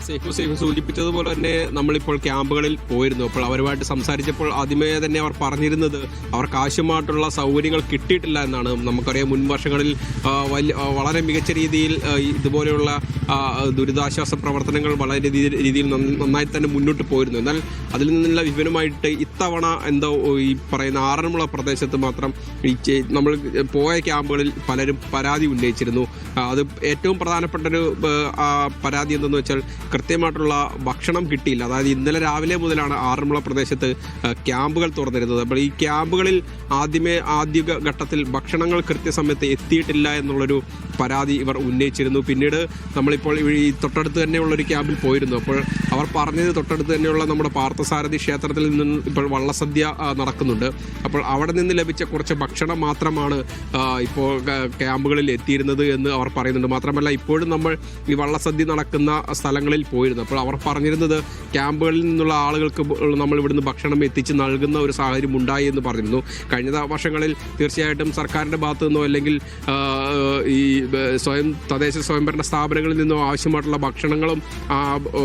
Safe സൂചിപ്പിച്ചതുപോലെ തന്നെ നമ്മളിപ്പോൾ ക്യാമ്പുകളിൽ പോയിരുന്നു. അപ്പോൾ അവരുമായിട്ട് സംസാരിച്ചപ്പോൾ ആദ്യമേ തന്നെ അവർ പറഞ്ഞിരുന്നത് അവർക്ക് ആവശ്യമായിട്ടുള്ള സൗകര്യങ്ങൾ കിട്ടിയിട്ടില്ല എന്നാണ്. നമുക്കറിയാം മുൻ വർഷങ്ങളിൽ വളരെ മികച്ച രീതിയിൽ ഇതുപോലെയുള്ള ദുരിതാശ്വാസ പ്രവർത്തനങ്ങൾ വളരെ രീതിയിൽ നന്നായി തന്നെ മുന്നോട്ട് പോയിരുന്നു. എന്നാൽ അതിൽ നിന്നുള്ള വിവരമായിട്ട് ഇത്തവണ എന്തോ ഈ പറയുന്ന ആറന്മുള പ്രദേശത്ത് മാത്രം നമ്മൾ പോയ ക്യാമ്പുകളിൽ പലരും പരാതി ഉന്നയിച്ചിരുന്നു. അത് ഏറ്റവും പ്രധാനപ്പെട്ടൊരു പരാതി എന്തെന്ന് വെച്ചാൽ കൃത്യമായിട്ടുള്ള ഭക്ഷണം കിട്ടിയില്ല. അതായത് ഇന്നലെ രാവിലെ മുതലാണ് ആറന്മുള പ്രദേശത്ത് ക്യാമ്പുകൾ തുറന്നിരുന്നത്. അപ്പോൾ ഈ ക്യാമ്പുകളിൽ ആദ്യ ഘട്ടത്തിൽ ഭക്ഷണങ്ങൾ കൃത്യസമയത്ത് എത്തിയിട്ടില്ല എന്നുള്ളൊരു പരാതി ഇവർ ഉന്നയിച്ചിരുന്നു. പിന്നീട് നമ്മളിപ്പോൾ ഈ തൊട്ടടുത്ത് തന്നെയുള്ളൊരു ക്യാമ്പിൽ പോയിരുന്നു. അപ്പോൾ അവർ പറഞ്ഞത് തൊട്ടടുത്ത് തന്നെയുള്ള നമ്മുടെ പാർത്ഥസാരഥി ക്ഷേത്രത്തിൽ നിന്ന് ഇപ്പോൾ വള്ളസദ്യ നടക്കുന്നുണ്ട്. അപ്പോൾ അവിടെ നിന്ന് ലഭിച്ച കുറച്ച് ഭക്ഷണം മാത്രമാണ് ഇപ്പോൾ ക്യാമ്പുകളിൽ എത്തിയിരുന്നത് എന്ന് അവർ പറയുന്നുണ്ട്. മാത്രമല്ല ഇപ്പോഴും നമ്മൾ ഈ വള്ളസദ്യ നടക്കുന്ന സ്ഥലങ്ങളിൽ പോയിരുന്നു. അപ്പോൾ അവർ പറഞ്ഞിരുന്നത് ക്യാമ്പുകളിൽ നിന്നുള്ള ആളുകൾക്ക് നമ്മൾ ഇവിടുന്ന് ഭക്ഷണം എത്തിച്ച് നൽകുന്ന ഒരു സാഹചര്യം ഉണ്ടായി എന്ന് പറഞ്ഞിരുന്നു. കഴിഞ്ഞ വർഷങ്ങളിൽ തീർച്ചയായിട്ടും സർക്കാരിൻ്റെ ഭാഗത്തു നിന്നോ അല്ലെങ്കിൽ ഈ തദ്ദേശ സ്വയംഭരണ സ്ഥാപനങ്ങളിൽ നിന്നോ ആവശ്യമായിട്ടുള്ള ഭക്ഷണങ്ങളും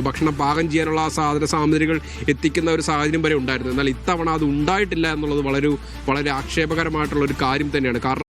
ഭക്ഷണം പാകം ചെയ്യാനുള്ള സാധന സാമഗ്രികൾ എത്തിക്കുന്ന ഒരു സാഹചര്യം വരെ ഉണ്ടായിരുന്നു. എന്നാൽ ഇത്തവണ അത് ഉണ്ടായിട്ടില്ല എന്നുള്ളത് വളരെ ആക്ഷേപകരമായിട്ടുള്ള ഒരു കാര്യം തന്നെയാണ്. കാരണം